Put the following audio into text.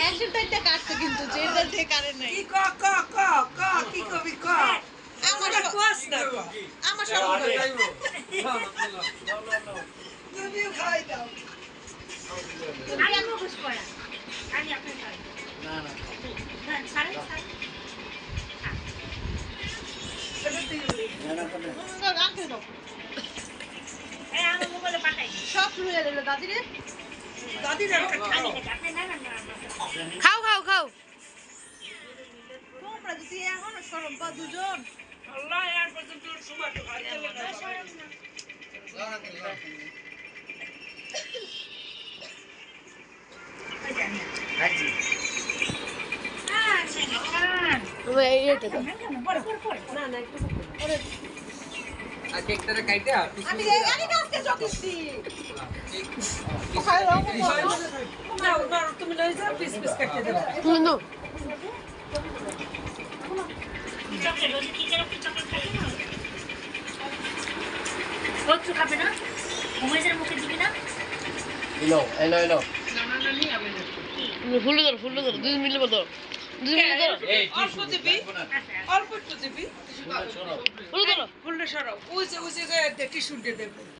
একশোটা কাটছে কিন্তু যেটা যে কারে নাই কি কবি ক আমার কোয়াস না আমার সব তুমিও খাই দাও আমি আমো খুশ করা আমি আপনি খাই না না না সারে সারে সুন্দর রাখতে দাও এই আমার মোবাইলে পাঠাই সব লুয়ে দিল দাদি রে দাদির একটা আমি এটা আপনি না না খাও খাও খাও তোমরা যদি এখন সরম পা দুজন আল্লাহ আর পর্যন্ত সময় তো খাইতে হাজি তুমি এইটা দাও না না একটু আর কেকটা কাইটা আমি আমি কাজকে চকিছি খাই দাও নাও নাও তুমি লই যাও পিস পিস কেটে দেব তুমি নো চকলেট রোজ কি করে চকলেট খাবে না কত খাবে না ঘুমাইছে মুখে দিবি না এনো ফুল ধর 2 মিলি ধর 2 মিলি ধর অল্প দিবি অল্প একটু দিবি সরো ফুল ধর ফুলটা সরাও ওই যে টিস্যু দিয়ে দেবে